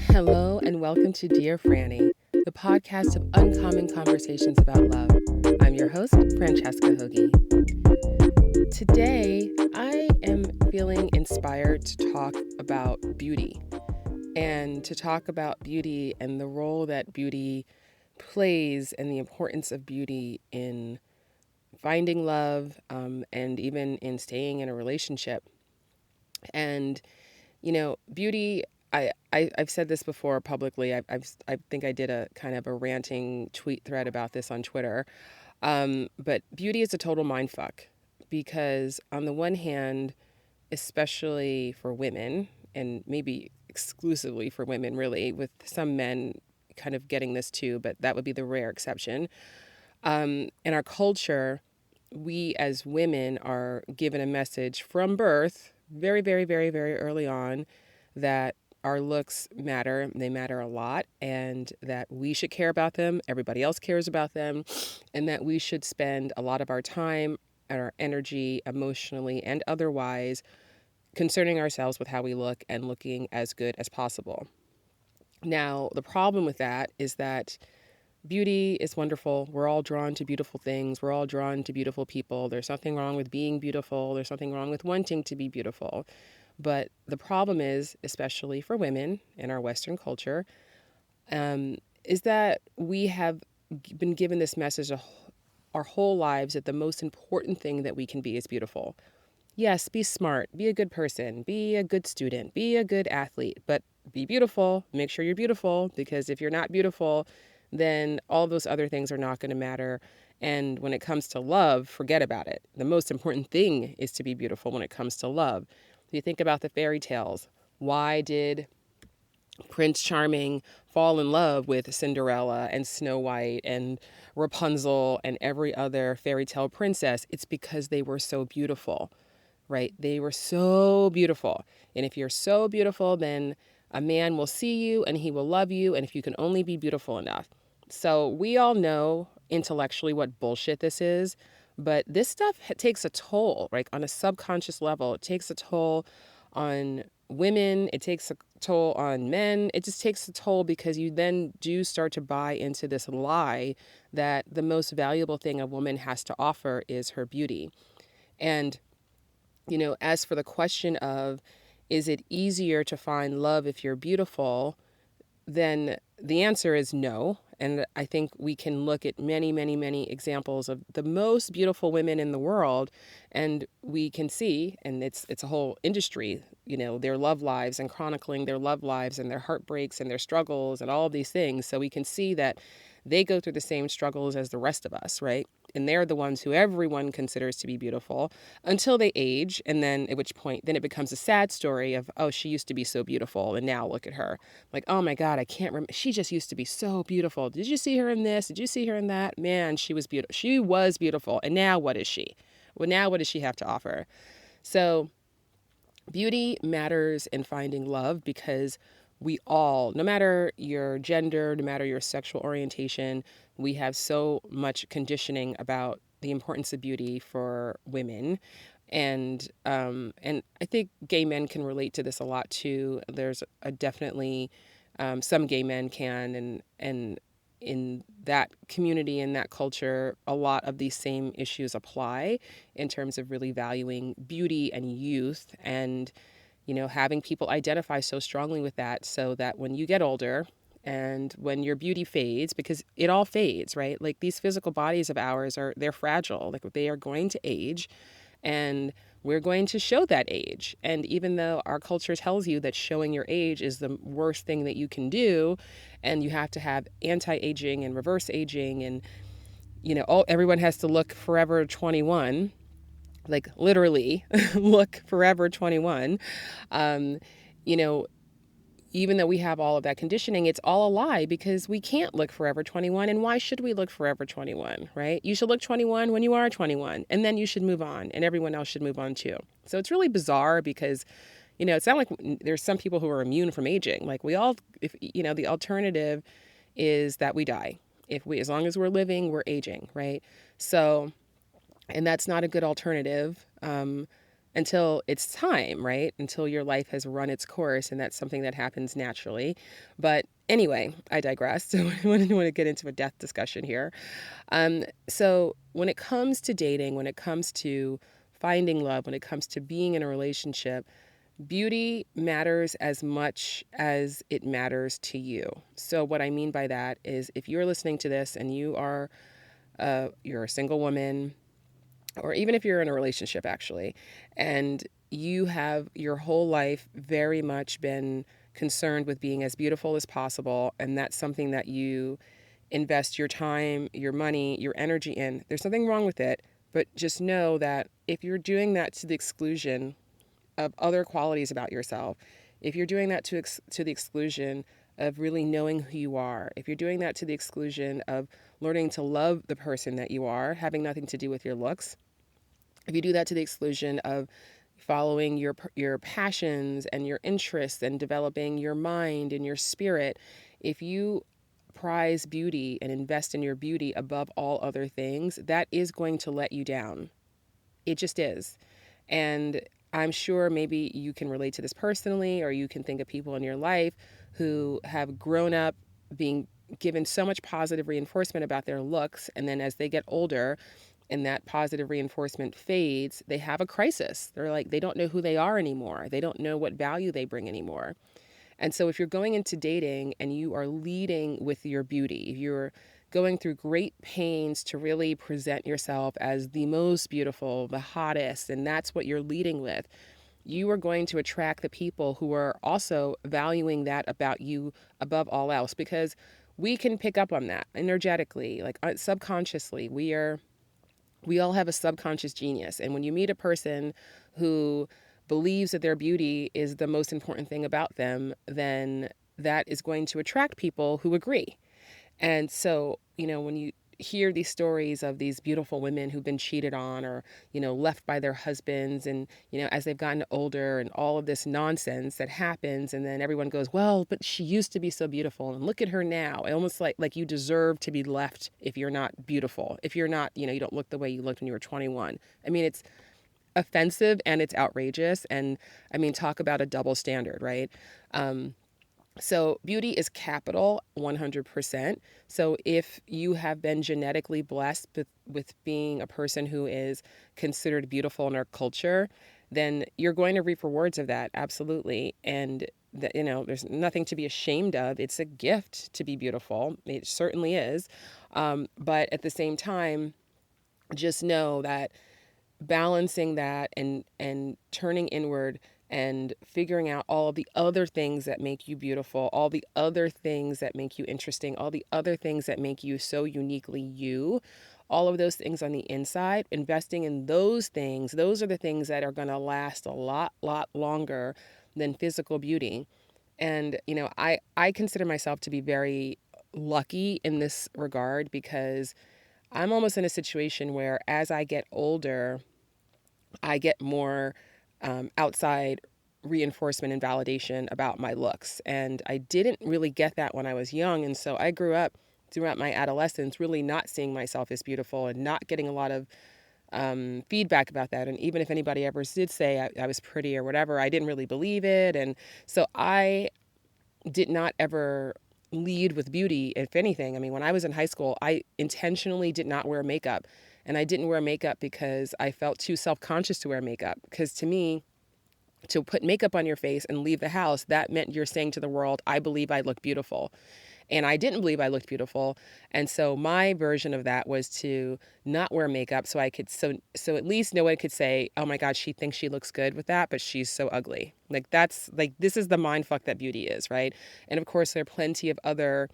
Hello and welcome to Dear Franny, the podcast of uncommon conversations about love. I'm your host, Francesca Hogi. Today, I am feeling inspired to talk about beauty and to talk about beauty and the role that beauty plays and the importance of beauty in finding love and even in staying in a relationship. And, beauty, I've said this before publicly. I think I did a kind of a ranting tweet thread about this on Twitter. But beauty is a total mindfuck because on the one hand, especially for women, and maybe exclusively for women, really, with some men kind of getting this too, but that would be the rare exception. In our culture, we as women are given a message from birth, very, very, very, very early on, that our looks matter. They matter a lot, and that we should care about them. Everybody else cares about them, and that we should spend a lot of our time and our energy, emotionally and otherwise, concerning ourselves with how we look and looking as good as possible. Now, the problem with that is that beauty is wonderful. We're all drawn to beautiful things. We're all drawn to beautiful people. There's nothing wrong with being beautiful. There's nothing wrong with wanting to be beautiful. But the problem is, especially for women in our Western culture, is that we have been given this message our whole lives that the most important thing that we can be is beautiful. Yes, be smart, be a good person, be a good student, be a good athlete, but be beautiful. Make sure you're beautiful, because if you're not beautiful, then all those other things are not going to matter. And when it comes to love, forget about it. The most important thing is to be beautiful when it comes to love. If you think about the fairy tales, why did Prince Charming fall in love with Cinderella and Snow White and Rapunzel and every other fairy tale princess? It's because they were so beautiful, right? They were so beautiful. And if you're so beautiful, then a man will see you and he will love you. And if you can only be beautiful enough. So we all know intellectually what bullshit this is, but this stuff takes a toll, right? On a subconscious level, it takes a toll on women. It takes a toll on men. It just takes a toll because you then do start to buy into this lie that the most valuable thing a woman has to offer is her beauty. And, as for the question of, is it easier to find love if you're beautiful? Then the answer is no. And I think we can look at many, many, many examples of the most beautiful women in the world, and we can see, and it's a whole industry, their love lives and chronicling their love lives and their heartbreaks and their struggles and all of these things. So we can see that they go through the same struggles as the rest of us, right? And they're the ones who everyone considers to be beautiful until they age. And then at which point, then it becomes a sad story of, oh, she used to be so beautiful. And now look at her. Like, oh my God, I can't remember. She just used to be so beautiful. Did you see her in this? Did you see her in that? Man, she was beautiful. She was beautiful. And now what is she? Well, now what does she have to offer? So beauty matters in finding love because we all, no matter your gender, no matter your sexual orientation, we have so much conditioning about the importance of beauty for women. And I think gay men can relate to this a lot too. There's definitely some gay men can, and in that community, in that culture, a lot of these same issues apply in terms of really valuing beauty and youth and having people identify so strongly with that, so that when you get older and when your beauty fades, because it all fades, right? Like these physical bodies of ours they're fragile, like they are going to age, and we're going to show that age. And even though our culture tells you that showing your age is the worst thing that you can do, and you have to have anti-aging and reverse aging, and everyone has to look forever 21, like literally look forever 21. Even though we have all of that conditioning, it's all a lie because we can't look forever 21. And why should we look forever 21, right? You should look 21 when you are 21, and then you should move on, and everyone else should move on too. So it's really bizarre because, it's not like there's some people who are immune from aging. Like the alternative is that we die. As long as we're living, we're aging, right? So, and that's not a good alternative. until it's time, right? Until your life has run its course, and that's something that happens naturally. But anyway, I digress. So I don't want to get into a death discussion here. So when it comes to dating, when it comes to finding love, when it comes to being in a relationship, beauty matters as much as it matters to you. So what I mean by that is, if you're listening to this and you're a single woman, or even if you're in a relationship actually, and you have your whole life very much been concerned with being as beautiful as possible, and that's something that you invest your time, your money, your energy in, there's nothing wrong with it. But just know that if you're doing that to the exclusion of other qualities about yourself, if you're doing that to the exclusion of really knowing who you are, if you're doing that to the exclusion of learning to love the person that you are, having nothing to do with your looks, if you do that to the exclusion of following your passions and your interests and developing your mind and your spirit, if you prize beauty and invest in your beauty above all other things, that is going to let you down. It just is. And I'm sure maybe you can relate to this personally, or you can think of people in your life who have grown up being given so much positive reinforcement about their looks, and then as they get older and that positive reinforcement fades, they have a crisis. They're like, they don't know who they are anymore. They don't know what value they bring anymore. And so if you're going into dating and you are leading with your beauty, if you're going through great pains to really present yourself as the most beautiful, the hottest, and that's what you're leading with, you are going to attract the people who are also valuing that about you above all else, because we can pick up on that energetically, like subconsciously. We all have a subconscious genius. And when you meet a person who believes that their beauty is the most important thing about them, then that is going to attract people who agree. And so, when you hear these stories of these beautiful women who've been cheated on, or, left by their husbands, and, as they've gotten older, and all of this nonsense that happens, and then everyone goes, well, but she used to be so beautiful, and look at her now. Almost like you deserve to be left if you're not beautiful, if you're not, you don't look the way you looked when you were 21. I mean, it's offensive and it's outrageous. And I mean, talk about a double standard, right? So beauty is capital 100%. So if you have been genetically blessed with being a person who is considered beautiful in our culture, then you're going to reap rewards of that. Absolutely. And that, there's nothing to be ashamed of. It's a gift to be beautiful. It certainly is. But at the same time, just know that balancing that and turning inward and figuring out all of the other things that make you beautiful, all the other things that make you interesting, all the other things that make you so uniquely you, all of those things on the inside, investing in those things, those are the things that are going to last a lot longer than physical beauty. And, I consider myself to be very lucky in this regard, because I'm almost in a situation where as I get older, I get more outside reinforcement and validation about my looks. And I didn't really get that when I was young. And so I grew up throughout my adolescence really not seeing myself as beautiful and not getting a lot of feedback about that. And even if anybody ever did say I was pretty or whatever, I didn't really believe it. And so I did not ever lead with beauty. If anything, I mean, when I was in high school, I intentionally did not wear makeup. And I didn't wear makeup because I felt too self-conscious to wear makeup. Because to me, to put makeup on your face and leave the house, that meant you're saying to the world, I believe I look beautiful. And I didn't believe I looked beautiful. And so my version of that was to not wear makeup so I could, so at least no one could say, oh my God, she thinks she looks good with that, but she's so ugly. Like this is the mind fuck that beauty is, right? And of course, there are plenty of other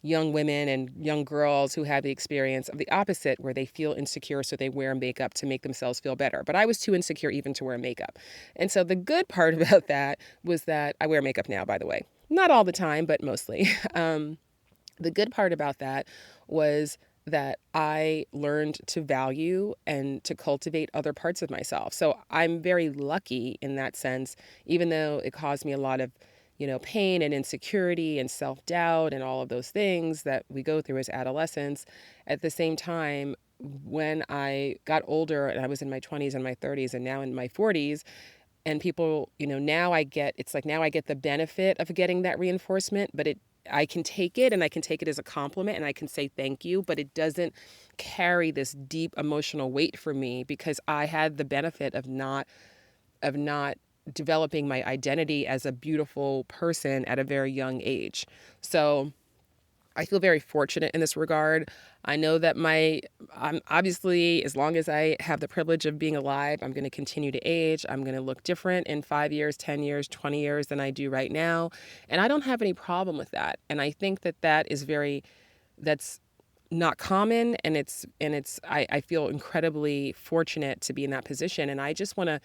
young women and young girls who have the experience of the opposite, where they feel insecure, so they wear makeup to make themselves feel better. But I was too insecure even to wear makeup. And so the good part about that was that I wear makeup now, by the way. Not all the time, but mostly. The good part about that was that I learned to value and to cultivate other parts of myself. So I'm very lucky in that sense, even though it caused me a lot of pain and insecurity and self-doubt and all of those things that we go through as adolescents. At the same time, when I got older and I was in my 20s and my 30s and now in my 40s, and people, now I get the benefit of getting that reinforcement, but I can take it, and I can take it as a compliment, and I can say thank you, but it doesn't carry this deep emotional weight for me because I had the benefit of not developing my identity as a beautiful person at a very young age. So I feel very fortunate in this regard. I know that I'm obviously, as long as I have the privilege of being alive, I'm going to continue to age. I'm going to look different in 5 years, 10 years, 20 years than I do right now. And I don't have any problem with that. And I think that that's not common. And I feel incredibly fortunate to be in that position. And I just want to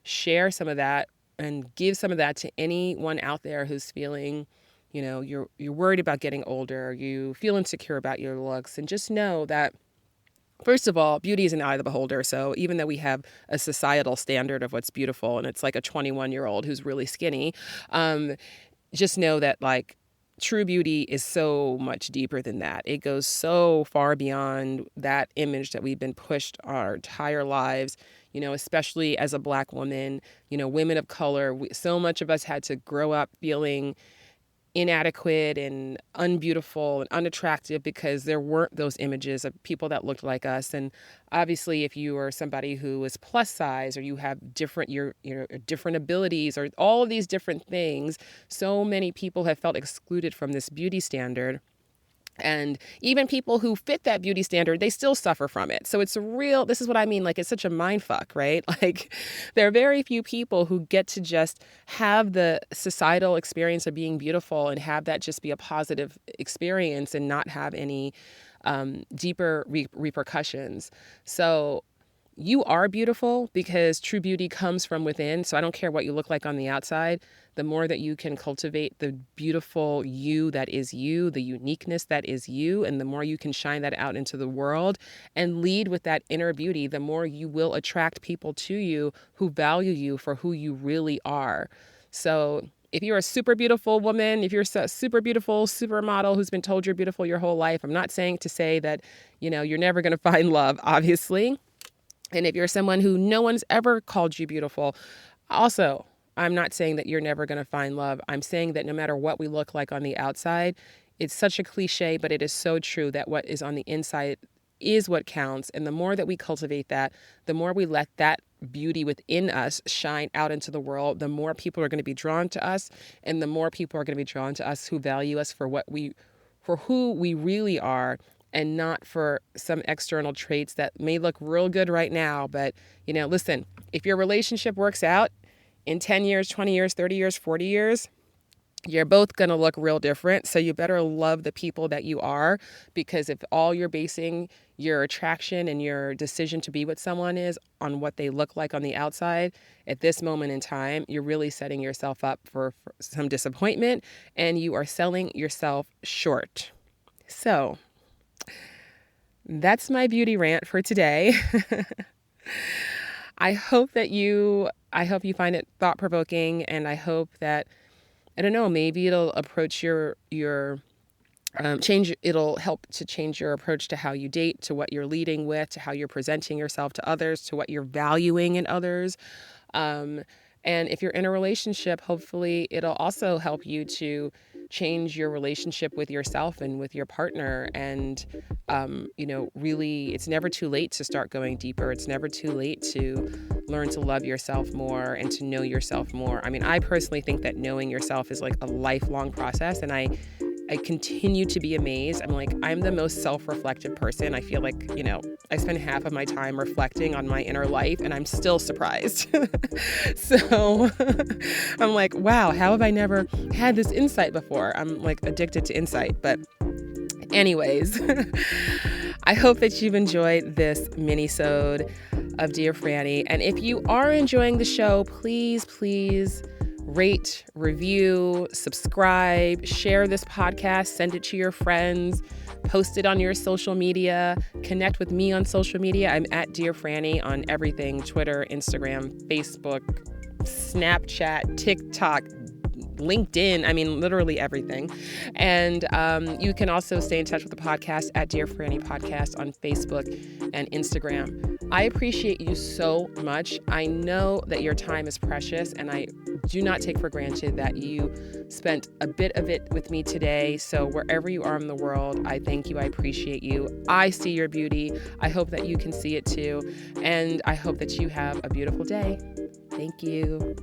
share some of that and give some of that to anyone out there who's feeling, you're worried about getting older, you feel insecure about your looks, and just know that, first of all, beauty is an eye of the beholder. So even though we have a societal standard of what's beautiful, and it's like a 21-year-old who's really skinny, just know that like true beauty is so much deeper than that. It goes so far beyond that image that we've been pushed our entire lives, especially as a Black woman, women of color. So much of us had to grow up feeling inadequate and unbeautiful and unattractive because there weren't those images of people that looked like us. And obviously, if you are somebody who is plus size, or you have different abilities, or all of these different things, so many people have felt excluded from this beauty standard. And even people who fit that beauty standard, they still suffer from it. So this is what I mean, like it's such a mind fuck, right? Like there are very few people who get to just have the societal experience of being beautiful and have that just be a positive experience and not have any deeper repercussions. So you are beautiful because true beauty comes from within. So I don't care what you look like on the outside. The more that you can cultivate the beautiful you that is you, the uniqueness that is you, and the more you can shine that out into the world and lead with that inner beauty, the more you will attract people to you who value you for who you really are. So if you're a super beautiful woman, if you're a super beautiful supermodel who's been told you're beautiful your whole life, I'm not saying to say that, you're never going to find love, obviously. And if you're someone who no one's ever called you beautiful, also, I'm not saying that you're never going to find love. I'm saying that no matter what we look like on the outside, it's such a cliche, but it is so true that what is on the inside is what counts. And the more that we cultivate that, the more we let that beauty within us shine out into the world, the more people are going to be drawn to us, and the more people are going to be drawn to us who value us for who we really are, and not for some external traits that may look real good right now. But, listen, if your relationship works out in 10 years, 20 years, 30 years, 40 years, you're both going to look real different. So you better love the people that you are, because if all you're basing your attraction and your decision to be with someone is on what they look like on the outside, at this moment in time, you're really setting yourself up for some disappointment, and you are selling yourself short. So that's my beauty rant for today. I hope you find it thought-provoking, and I hope that, I don't know, maybe it'll approach it'll help to change your approach to how you date, to what you're leading with, to how you're presenting yourself to others, to what you're valuing in others. And if you're in a relationship, hopefully it'll also help you to change your relationship with yourself and with your partner. And, really, it's never too late to start going deeper. It's never too late to learn to love yourself more and to know yourself more. I mean, I personally think that knowing yourself is like a lifelong process, and I continue to be amazed. I'm the most self-reflective person. I feel like, I spend half of my time reflecting on my inner life, and I'm still surprised. So I'm like, wow, how have I never had this insight before? I'm like addicted to insight. But anyways, I hope that you've enjoyed this minisode of Dear Franny. And if you are enjoying the show, please rate, review, subscribe, share this podcast, send it to your friends, post it on your social media, connect with me on social media. I'm at Dear Franny on everything: Twitter, Instagram, Facebook, Snapchat, TikTok, LinkedIn. I mean, literally everything. And you can also stay in touch with the podcast at Dear Franny Podcast on Facebook and Instagram. I appreciate you so much. I know that your time is precious, and I do not take for granted that you spent a bit of it with me today. So wherever you are in the world, I thank you. I appreciate you. I see your beauty. I hope that you can see it too. And I hope that you have a beautiful day. Thank you.